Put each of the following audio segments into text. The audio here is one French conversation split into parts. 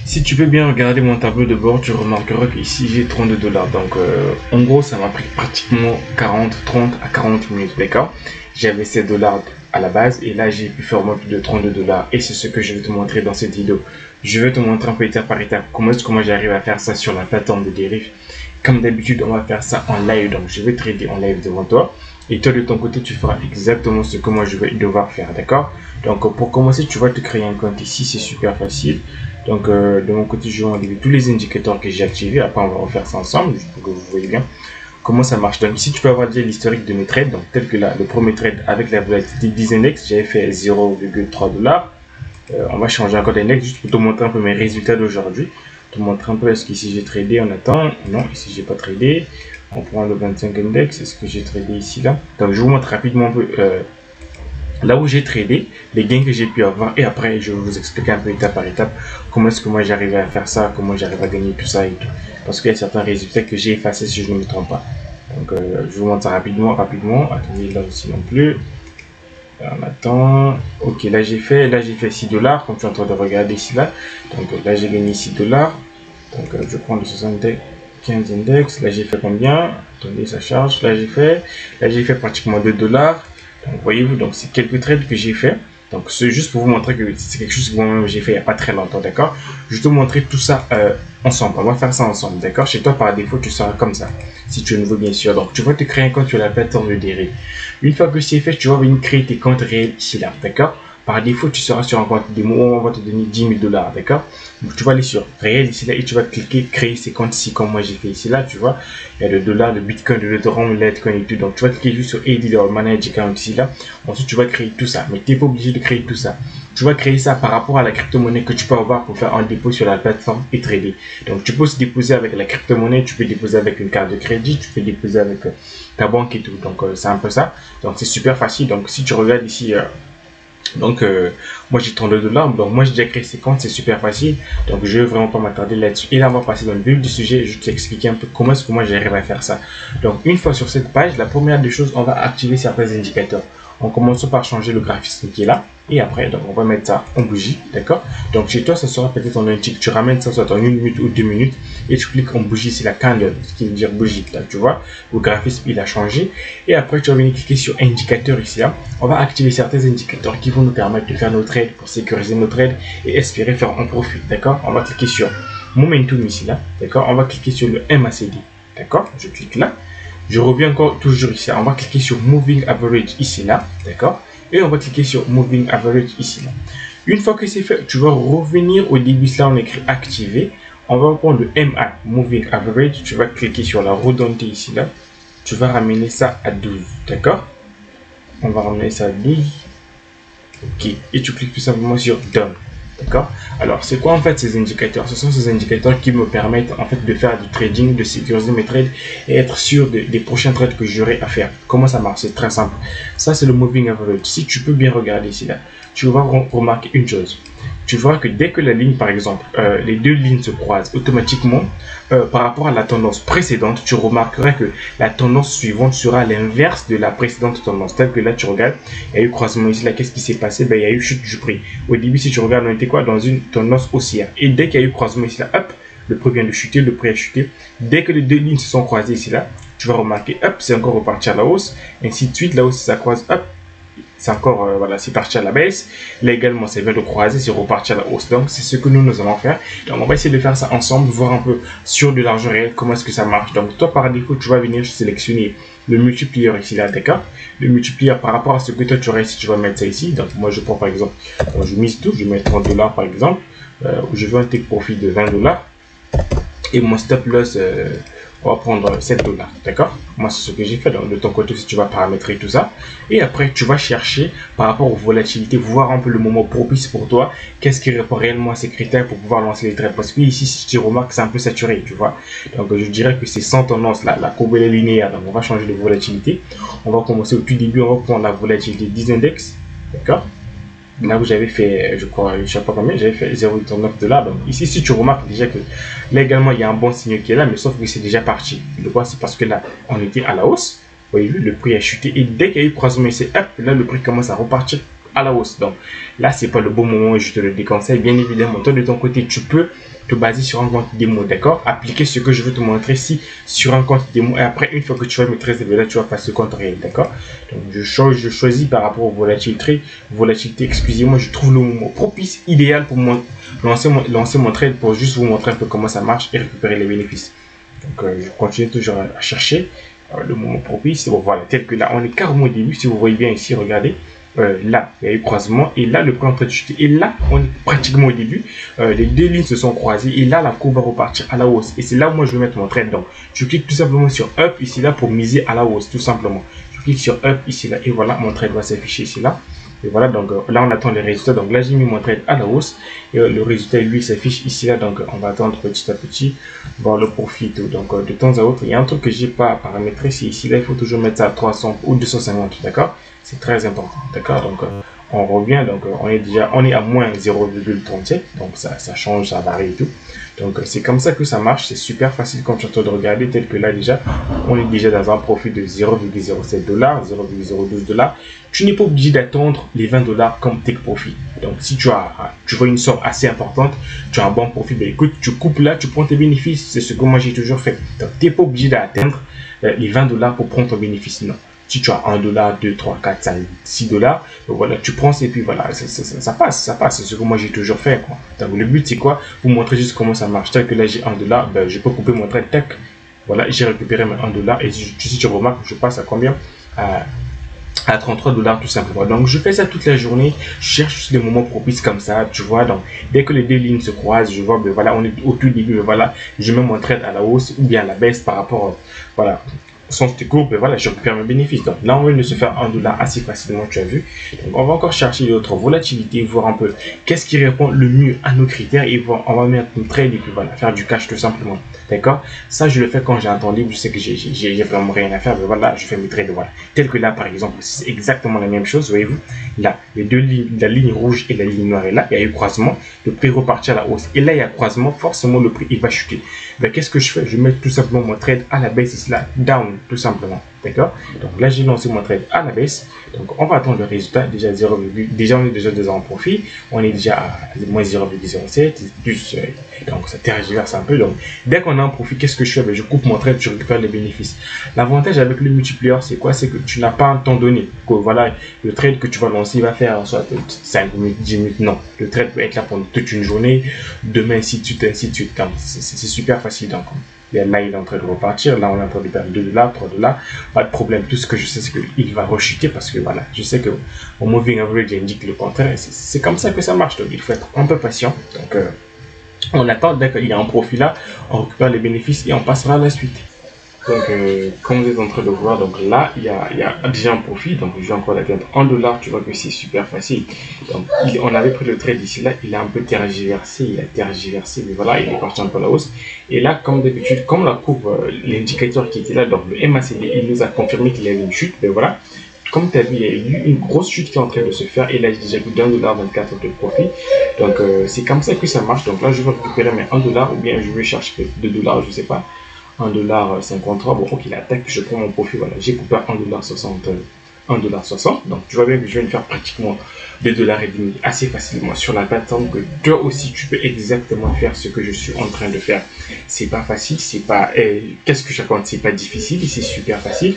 Si tu peux bien regarder mon tableau de bord, tu remarqueras qu'ici j'ai 32 dollars. Donc en gros, ça m'a pris pratiquement 30 à 40 minutes, d'accord? J'avais 7 dollars à la base et là j'ai pu faire moins plus de 32 dollars et c'est ce que je vais te montrer dans cette vidéo. Je vais te montrer un peu étape par étape comment j'arrive à faire ça sur la plateforme de dérive. Comme d'habitude, on va faire ça en live, donc je vais trader en live devant toi. Et toi de ton côté, tu feras exactement ce que moi je vais devoir faire, d'accord? Donc pour commencer, tu vas te créer un compte ici, c'est super facile. Donc de mon côté, je vais enlever tous les indicateurs que j'ai activés. Après, on va refaire ça ensemble, juste pour que vous voyez bien comment ça marche. Donc ici, tu peux avoir déjà l'historique de mes trades. Donc tel que là, le premier trade avec la volatilité 10 index, j'avais fait 0,3 dollars. On va changer encore d'index juste pour te montrer un peu mes résultats d'aujourd'hui. Te montrer un peu est-ce qu'ici j'ai tradé, on attend. Non, ici j'ai pas tradé. On prend le 25 index, est-ce que j'ai tradé ici là? Donc je vous montre rapidement un peu là où j'ai tradé, les gains que j'ai pu avoir et après je vais vous expliquer un peu étape par étape comment est-ce que moi j'arrivais à faire ça, comment j'arrive à gagner tout ça et tout. Parce qu'il y a certains résultats que j'ai effacés si je ne me trompe pas. Donc je vous montre ça rapidement. Attendez là aussi non plus. On attend. Ok, là j'ai fait 6 dollars comme tu es en train de regarder ici là. Donc là j'ai gagné 6 dollars. Donc je prends le 75 index. Là j'ai fait combien? Attendez, ça charge. Là j'ai fait pratiquement 2 dollars. Donc voyez-vous, donc c'est quelques trades que j'ai fait. Donc c'est juste pour vous montrer que c'est quelque chose que moi-même j'ai fait il n'y a pas très longtemps, d'accord? Je vais te montrer tout ça ensemble. On va faire ça ensemble, d'accord? Chez toi par défaut tu seras comme ça, si tu es nouveau bien sûr. Donc tu vas te créer un compte sur la plateforme de dérive. Une fois que c'est fait, tu vas venir créer tes comptes réels ici là, d'accord? Par défaut, tu seras sur un compte démo, on va te donner 10 000 dollars, d'accord? Donc, tu vas aller sur réel ici là et tu vas cliquer créer ces comptes ici, comme moi j'ai fait ici là, tu vois. Il y a le dollar, le bitcoin, le ethereum, le litecoin et tout. Donc, tu vas cliquer juste sur AD Manage Account ici là. Ensuite, tu vas créer tout ça, mais tu n'es pas obligé de créer tout ça. Tu vas créer ça par rapport à la crypto-monnaie que tu peux avoir pour faire un dépôt sur la plateforme et trader. Donc, tu peux se déposer avec la crypto-monnaie, tu peux déposer avec une carte de crédit, tu peux déposer avec ta banque et tout. Donc, c'est un peu ça. Donc, c'est super facile. Donc, si tu regardes ici, moi j'ai 32 dollars, donc moi j'ai déjà créé ces comptes, c'est super facile, donc je vais vraiment pas m'attarder là-dessus. Et là on va passer dans le vif du sujet, je vais t'expliquer un peu comment est-ce que moi j'arrive à faire ça. Donc une fois sur cette page, la première des choses, on va activer certains indicateurs. On commence par changer le graphisme qui est là, et après donc on va mettre ça en bougie, d'accord? Donc chez toi ça sera peut-être en un tick, tu ramènes ça soit en 1 minute ou 2 minutes, et tu cliques en bougie, c'est la candle, ce qui veut dire bougie, là tu vois, le graphisme il a changé, et après tu vas venir cliquer sur indicateur ici là, on va activer certains indicateurs qui vont nous permettre de faire nos trades, pour sécuriser nos trades, et espérer faire un profit, d'accord? On va cliquer sur Momentum ici là, d'accord? On va cliquer sur le MACD, d'accord? Je clique là. Je reviens encore toujours ici, on va cliquer sur Moving Average ici là, d'accord? Et on va cliquer sur Moving Average ici là. Une fois que c'est fait, tu vas revenir au début, là on écrit activer. On va prendre le MA, Moving Average, tu vas cliquer sur la redondée ici là. Tu vas ramener ça à 12, d'accord? On va ramener ça à 12. Ok, et tu cliques tout simplement sur Done. D'accord? Alors, c'est quoi en fait ces indicateurs? Ce sont ces indicateurs qui me permettent en fait de faire du trading, de sécuriser mes trades et être sûr des prochains trades que j'aurai à faire. Comment ça marche? C'est très simple. Ça, c'est le moving average. Si tu peux bien regarder ici, là, tu vas remarquer une chose. Tu vois que dès que la ligne, par exemple, les deux lignes se croisent automatiquement, par rapport à la tendance précédente, tu remarqueras que la tendance suivante sera l'inverse de la précédente tendance. Tel que là, tu regardes, il y a eu croisement ici, là, qu'est-ce qui s'est passé? Ben, il y a eu chute du prix. Au début, si tu regardes, on était quoi? Dans une tendance haussière. Et dès qu'il y a eu croisement ici, là, hop, le prix vient de chuter, le prix a chuté. Dès que les deux lignes se sont croisées ici, là, tu vas remarquer, hop, c'est encore reparti à la hausse. Ainsi de suite, là aussi, ça croise, hop, c'est encore, voilà, c'est parti à la baisse. Là également, ça vient de croiser, c'est reparti à la hausse. Donc, c'est ce que nous allons faire. Donc, on va essayer de faire ça ensemble, voir un peu sur de l'argent réel, comment est-ce que ça marche. Donc, toi, par défaut, tu vas venir sélectionner le multiplier ici, là, d'accord? Le multiplier par rapport à ce que toi, tu aurais ici, tu vas mettre ça ici. Donc, moi, je prends par exemple, je mise tout, je mets 30 dollars par exemple. Je veux un take profit de 20 dollars. Et mon stop loss, on va prendre 7 dollars, d'accord? Moi, c'est ce que j'ai fait. Donc, de ton côté, si tu vas paramétrer tout ça. Et après, tu vas chercher par rapport aux volatilités, voir un peu le moment propice pour toi. Qu'est-ce qui répond réellement à ces critères pour pouvoir lancer les trades? Parce que ici, si tu remarques, c'est un peu saturé, tu vois. Donc, je dirais que c'est sans tendance là. La courbe est linéaire. Donc, on va changer de volatilité. On va commencer au tout début. On va prendre la volatilité 10 index, d'accord? Là où j'avais fait, je crois, je sais pas combien, j'avais fait 0,9 dollars. Donc ici, si tu remarques déjà que là également, il y a un bon signe qui est là, mais sauf que c'est déjà parti. Le quoi, c'est parce que là, on était à la hausse. Vous voyez, le prix a chuté. Et dès qu'il y a eu croisement, c'est hop, là, le prix commence à repartir à la hausse. Donc là, c'est pas le bon moment, je te le déconseille. Bien évidemment, toi de ton côté, tu peux te baser sur un compte démo, d'accord? Appliquer ce que je veux te montrer ici sur un compte démo et après, une fois que tu vas maîtriser, là, tu vas faire ce compte réel, d'accord? Donc je choisis par rapport aux volatilité, excusez-moi, je trouve le moment propice, idéal pour moi lancer mon trade pour juste vous montrer un peu comment ça marche et récupérer les bénéfices. Donc je continue toujours à chercher le moment propice. Bon, voilà, tel que là, on est carrément au début. Si vous voyez bien ici, regardez. Là, il y a eu croisement et là, le prix est en train de chuter. Et là, on est pratiquement au début. Les deux lignes se sont croisées et là, la courbe va repartir à la hausse. Et c'est là où moi, je vais mettre mon trade. Donc, je clique tout simplement sur Up ici là pour miser à la hausse, tout simplement. Je clique sur Up ici là et voilà, mon trade va s'afficher ici là. Et voilà, donc là, on attend les résultats. Donc là, j'ai mis mon trade à la hausse. Et le résultat, lui, s'affiche ici là. Donc, on va attendre petit à petit, voir le profit. Donc, de temps à autre, il y a un truc que j'ai pas paramétré. C'est ici là, il faut toujours mettre ça à 300 ou 250. D'accord? C'est très important. D'accord? Donc, on revient. Donc, on est à moins 0,37. Donc, ça change, ça varie et tout. Donc, c'est comme ça que ça marche. C'est super facile quand tu es en train de regarder. Tel que là, déjà, on est déjà dans un profit de 0,07 $, 0,02 $. Tu n'es pas obligé d'attendre les 20 $ comme take profit. Donc, si tu vois une somme assez importante, tu as un bon profit, ben écoute, tu coupes là, tu prends tes bénéfices. C'est ce que moi j'ai toujours fait. Donc, tu n'es pas obligé d'atteindre les 20 $ pour prendre ton bénéfice. Non. Si tu as 1 $, 2, 3, 4, 5, 6 $, voilà, tu prends et puis voilà, ça passe. C'est ce que moi j'ai toujours fait, quoi. Donc, le but c'est quoi? Vous montrer juste comment ça marche. Tel que là j'ai 1 $, ben, je peux couper mon trade, tac. Voilà, j'ai récupéré mes 1 $ et si tu remarques, je passe à combien? À 33 $ tout simplement. Donc je fais ça toute la journée, je cherche les moments propices comme ça, tu vois. Donc dès que les deux lignes se croisent, je vois, ben voilà, on est au tout début, ben voilà, je mets mon trade à la hausse ou bien à la baisse par rapport, voilà, sans cette courbe, ben voilà, je récupère mes bénéfices. Donc là, on vient de se faire 1 $ assez facilement, tu as vu. Donc on va encore chercher d'autres volatilités, voir un peu qu'est-ce qui répond le mieux à nos critères et voir, on va mettre notre trade et puis voilà, faire du cash tout simplement. D'accord? Ça, je le fais quand j'ai un temps libre, je sais que j'ai vraiment rien à faire, mais voilà, je fais mes trades, voilà. Tel que là, par exemple, c'est exactement la même chose, voyez-vous. Là, les deux lignes, la ligne rouge et la ligne noire est là, il y a eu croisement, le prix repartit à la hausse. Et là, il y a croisement, forcément, le prix, il va chuter. Ben, qu'est-ce que je fais? Je mets tout simplement mon trade à la baisse, ici là, down, tout simplement. D'accord? Donc là, j'ai lancé mon trade à la baisse. Donc, on va attendre le résultat. Déjà, déjà on est déjà en profit. On est déjà à moins 0,07. Plus, donc, ça tergiverse un peu. Donc, dès qu'on a un profit, qu'est-ce que je fais? Ben, je coupe mon trade, je récupère les bénéfices. L'avantage avec le multiplier, c'est quoi? C'est que tu n'as pas un temps donné. Que, voilà, le trade que tu vas lancer, il va faire soit 5 minutes, 10 minutes. Non. Le trade peut être là pendant toute une journée. Demain, ainsi de suite, ainsi de suite. C'est super facile. Donc, là, il est en train de repartir. Là, on est en train de perdre 2 $, 3 $. Pas de problème. Tout ce que je sais, c'est qu'il va rechuter parce que voilà, je sais que mon moving average indique le contraire. C'est comme ça que ça marche. Donc, il faut être un peu patient. Donc, on attend dès qu'il y a un profit là, on récupère les bénéfices et on passera à la suite. Donc, comme vous êtes en train de voir, donc là, il y a déjà un profit. Donc, je vais encore l'atteindre en $. Tu vois que c'est super facile. Donc, on avait pris le trade ici, là. Il a un peu tergiversé. Mais voilà, il est parti un peu à la hausse. Et là, comme d'habitude, comme la courbe, l'indicateur qui était là, donc le MACD, il nous a confirmé qu'il y avait une chute. Mais voilà, comme tu as vu, il y a eu une grosse chute qui est en train de se faire. Et là, j'ai déjà plus d'1 $ 24 de profit. Donc, c'est comme ça que ça marche. Donc là, je vais récupérer mes 1 $ ou bien je vais chercher 2 $, je sais pas. 1,53 $. Bon, ok, il attaque, je prends mon profit. Voilà, j'ai coupé 1,60 $. 1,60 $. Donc, tu vois bien que je viens de faire pratiquement 2,5 $ assez facilement sur la plateforme que toi aussi tu peux exactement faire ce que je suis en train de faire. C'est pas facile, c'est pas. Qu'est-ce que je raconte? C'est pas difficile, c'est super facile.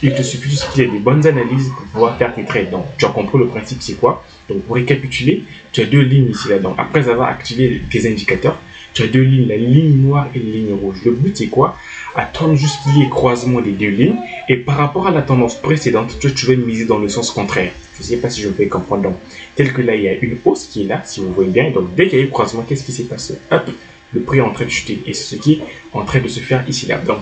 Il te suffit juste qu'il y ait des bonnes analyses pour pouvoir faire tes trades. Donc, tu as compris le principe, c'est quoi? Donc, pour récapituler, tu as deux lignes ici là. Donc, après avoir activé tes indicateurs, tu as deux lignes, la ligne noire et la ligne rouge. Le but, c'est quoi? Attendre jusqu'il y ait croisement des deux lignes. Et par rapport à la tendance précédente, tu vas miser dans le sens contraire. Je ne sais pas si je me fais comprendre. Donc, tel que là, il y a une hausse qui est là, si vous voyez bien. Donc, dès qu'il y a eu croisement, qu'est-ce qui s'est passé? Hop, le prix est en train de chuter. Et c'est ce qui est en train de se faire ici là. Donc,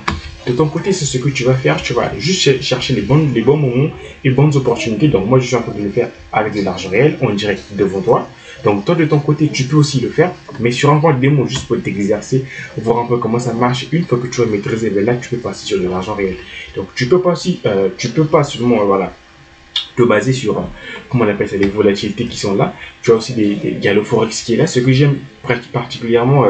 de ton côté, c'est ce que tu vas faire. Tu vas juste chercher les bons moments et les bonnes opportunités. Donc, moi, je suis en train de le faire avec de l'argent réel en direct devant toi. Donc, toi, de ton côté, tu peux aussi le faire, mais sur un compte démo, juste pour t'exercer, voir un peu comment ça marche. Une fois que tu vas maîtriser, ben là, tu peux passer sur de l'argent réel. Donc, tu peux pas seulement, voilà, te baser sur, comment on appelle ça, les volatilités qui sont là. Tu as aussi il y a le Forex qui est là. Ce que j'aime particulièrement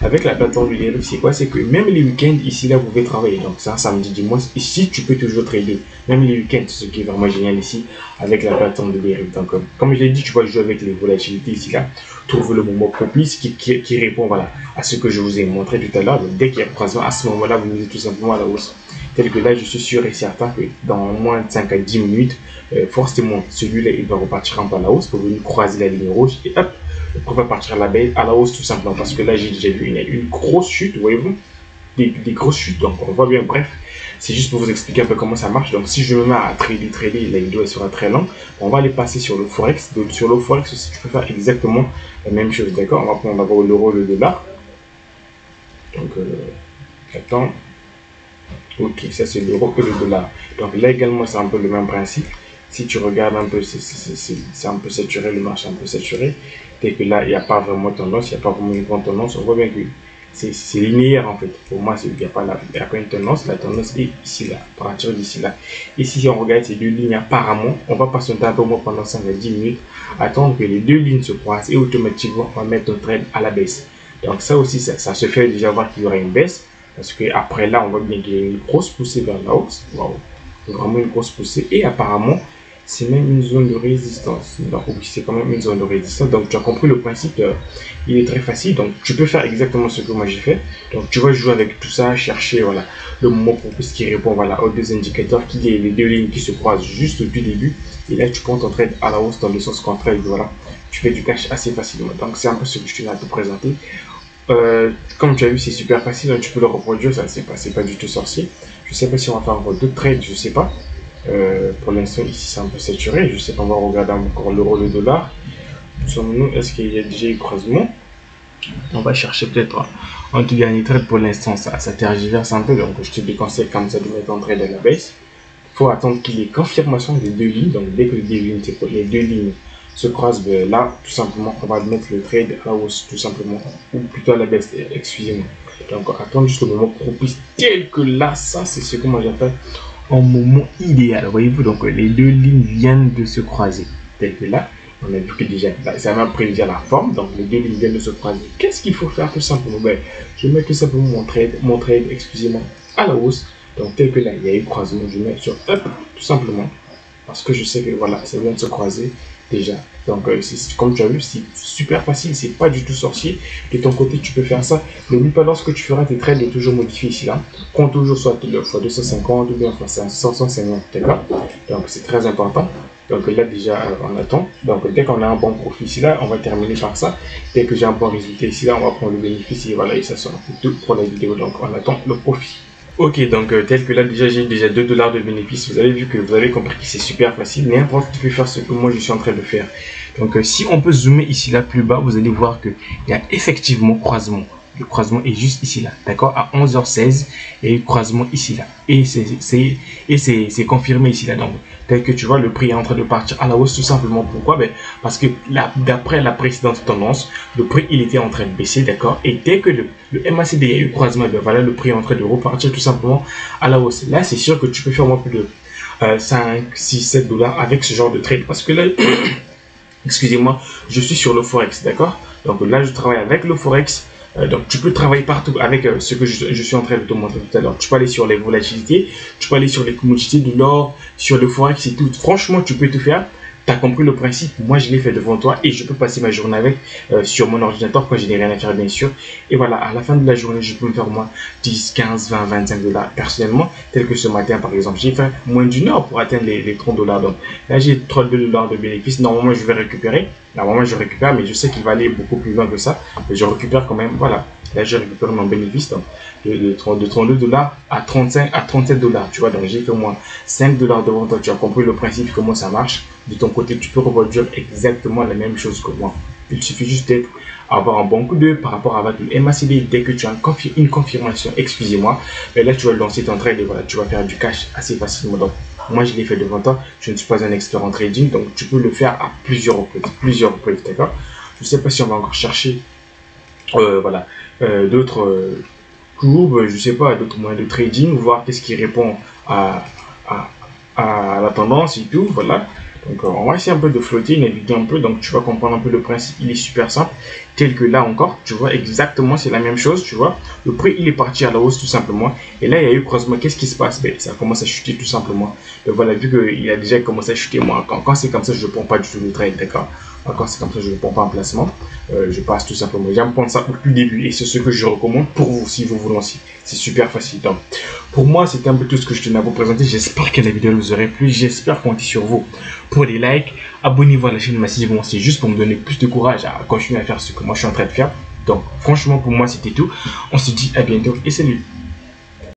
avec la plateforme du dérive, c'est quoi? C'est que même les week-ends, ici, là, vous pouvez travailler. Donc, ça, samedi, dimanche, ici, tu peux toujours trader. Même les week-ends, ce qui est vraiment génial ici, avec la plateforme de dérive. Donc, comme je l'ai dit, tu vas jouer avec les volatilités ici, là. Trouver le moment propice qui répond, voilà, à ce que je vous ai montré tout à l'heure. Donc, dès qu'il y a croisement, à ce moment-là, vous misez tout simplement à la hausse. Tel que là, je suis sûr et certain que dans moins de 5 à 10 minutes, forcément, celui-là, il va repartir en bas à la hausse pour venir croiser la ligne rouge et hop, on va partir à la hausse tout simplement. Parce que là, j'ai déjà vu une grosse chute, voyez-vous, des grosses chutes. Donc, on voit bien, bref, c'est juste pour vous expliquer un peu comment ça marche. Donc, si je me mets à trader, la vidéo elle sera très longue. On va aller passer sur le Forex. Donc, sur le Forex aussi, tu peux faire exactement la même chose, d'accord? On va prendre d'abord l'euro, le dollar. Donc, attends. Ok, ça c'est l'euro et le dollar. Donc là également c'est un peu le même principe. Si tu regardes un peu, c'est un peu saturé, le marché est un peu saturé. Dès que là il n'y a pas vraiment tendance, il n'y a pas vraiment une grande tendance, on voit bien que c'est linéaire en fait. Pour moi, il n'y a pas une tendance, la tendance est ici là, à partir d'ici là. Et si on regarde ces deux lignes apparemment, on va patienter un peu moins pendant 5 à 10 minutes, attendre que les deux lignes se croisent et automatiquement on va mettre notre trade à la baisse. Donc ça aussi, ça se fait déjà voir qu'il y aura une baisse. Parce que après là, on voit bien qu'il y a une grosse poussée vers la hausse. Waouh, vraiment une grosse poussée. Et apparemment, c'est même une zone de résistance. Donc, c'est quand même une zone de résistance. Donc, tu as compris le principe. Il est très facile. Donc, tu peux faire exactement ce que moi j'ai fait. Donc, tu vas jouer avec tout ça, chercher voilà, le moment propice qui répond voilà, aux deux indicateurs, qui est les deux lignes qui se croisent juste au tout début. Et là, tu prends ton trade à la hausse dans le sens contraire. Et voilà, tu fais du cash assez facilement. Donc, c'est un peu ce que je tenais à te présenter. Comme tu as vu, c'est super facile, donc tu peux le reproduire, ça c'est pas du tout sorcier. Je sais pas si on va faire d'autres trades, je sais pas. Pour l'instant, ici c'est un peu saturé, je sais pas, on va regarder encore l'euro, le dollar. Sommes-nous, est-ce qu'il y a déjà eu croisement? On va chercher peut-être un tout dernier trade pour l'instant, ça tergiverse un peu, donc je te déconseille comme ça de mettre en trade à la baisse. Il faut attendre qu'il y ait confirmation des deux lignes, donc dès que les deux lignes se croisent, ben là, tout simplement, on va mettre le trade à la hausse, tout simplement, ou plutôt à la baisse, excusez-moi. Donc, attendre juste le moment propice, tel que là, ça, c'est ce que moi j'appelle un moment idéal. Voyez-vous, donc les deux lignes viennent de se croiser, tel que là, on a vu que déjà, ça m'a pris déjà la forme, donc les deux lignes viennent de se croiser. Qu'est-ce qu'il faut faire tout simplement? Ben, je mets tout simplement mon trade, excusez-moi, à la hausse. Donc, tel que là, il y a eu croisement, je mets sur up, tout simplement, parce que je sais que voilà, ça vient de se croiser déjà. Donc, comme tu as vu, c'est super facile, c'est pas du tout sorcier. De ton côté, tu peux faire ça. N'oublie pas, lorsque tu feras tes trades, de toujours modifier ici là. Prends toujours soit fois 250 ou bien fois 550, d'accord? Donc, c'est très important. Donc là, déjà, on attend. Donc, dès qu'on a un bon profit ici là, on va terminer par ça. Dès que j'ai un bon résultat ici là, on va prendre le bénéfice et voilà, et ça sera tout pour la vidéo. Donc, on attend le profit. Ok, donc tel que là déjà j'ai déjà 2 $ de bénéfice, vous avez vu que vous avez compris que c'est super facile, n'importe qui peut faire ce que moi je suis en train de faire. Donc si on peut zoomer ici là plus bas, vous allez voir qu'il y a effectivement croisement. Le croisement est juste ici là, d'accord, à 11h16 et le croisement ici là. Et c'est confirmé ici là. Donc tel que tu vois, le prix est en train de partir à la hausse tout simplement. Pourquoi? Ben, parce que d'après la précédente tendance, le prix il était en train de baisser, d'accord. Et dès que le MACD a eu croisement, ben, voilà, le prix est en train de repartir tout simplement à la hausse. Là, c'est sûr que tu peux faire moins plus de 5, 6, 7 $ avec ce genre de trade. Parce que là, excusez-moi, je suis sur le Forex, d'accord. Donc là, je travaille avec le Forex. Donc tu peux travailler partout avec ce que je suis en train de te montrer tout à l'heure. Tu peux aller sur les volatilités, tu peux aller sur les commodités de l'or, sur le forex et tout. Franchement, tu peux tout faire. Tu as compris le principe. Moi, je l'ai fait devant toi et je peux passer ma journée avec sur mon ordinateur quand je n'ai rien à faire, bien sûr. Et voilà, à la fin de la journée, je peux me faire moins 10, 15, 20, 25 $ personnellement. Tel que ce matin, par exemple, j'ai fait moins d'une heure pour atteindre les 30 $. Donc là, j'ai 32 $ de bénéfices. Normalement, je vais récupérer. Normalement, je récupère, mais je sais qu'il va aller beaucoup plus loin que ça. Mais je récupère quand même. Voilà. Là, je récupère mon bénéfice donc, de 32 $ à 35 à 37 $. Tu vois, donc j'ai fait moins 5 $ devant toi. Tu as compris le principe, comment ça marche. De ton côté, tu peux reproduire exactement la même chose que moi. Il suffit juste d'avoir un bon coup d'œil par rapport avec le MACD. Dès que tu as une confirmation, excusez-moi, mais là, tu vas lancer ton trade et voilà, tu vas faire du cash assez facilement. Donc, moi, je l'ai fait devant toi. Je ne suis pas un expert en trading, donc tu peux le faire à plusieurs reprises, d'accord? Je ne sais pas si on va encore chercher voilà, d'autres courbes, je sais pas, d'autres moyens de trading, voir qu'est-ce qui répond à la tendance et tout, voilà. Donc on va essayer un peu de flotter, naviguer un peu, donc tu vas comprendre un peu le principe, il est super simple, tel que là encore, tu vois exactement c'est la même chose, tu vois, le prix il est parti à la hausse tout simplement, et là il y a eu croisement, qu'est-ce qui se passe? Ben, ça commence à chuter tout simplement, donc voilà, vu qu'il a déjà commencé à chuter, moi quand c'est comme ça je ne prends pas du tout le trade, d'accord? Quand c'est comme ça je ne prends pas en placement, je passe tout simplement, j'aime prendre ça au début, et c'est ce que je recommande pour vous si vous vous lancez, c'est super facile. Donc pour moi c'était un peu tout ce que je tenais à vous présenter, j'espère que la vidéo vous aurait plu, j'espère compter sur vous pour des likes, abonnez-vous à la chaîne massivement, c'est juste pour me donner plus de courage à continuer à faire ce que moi je suis en train de faire. Donc franchement pour moi c'était tout, on se dit à bientôt et salut.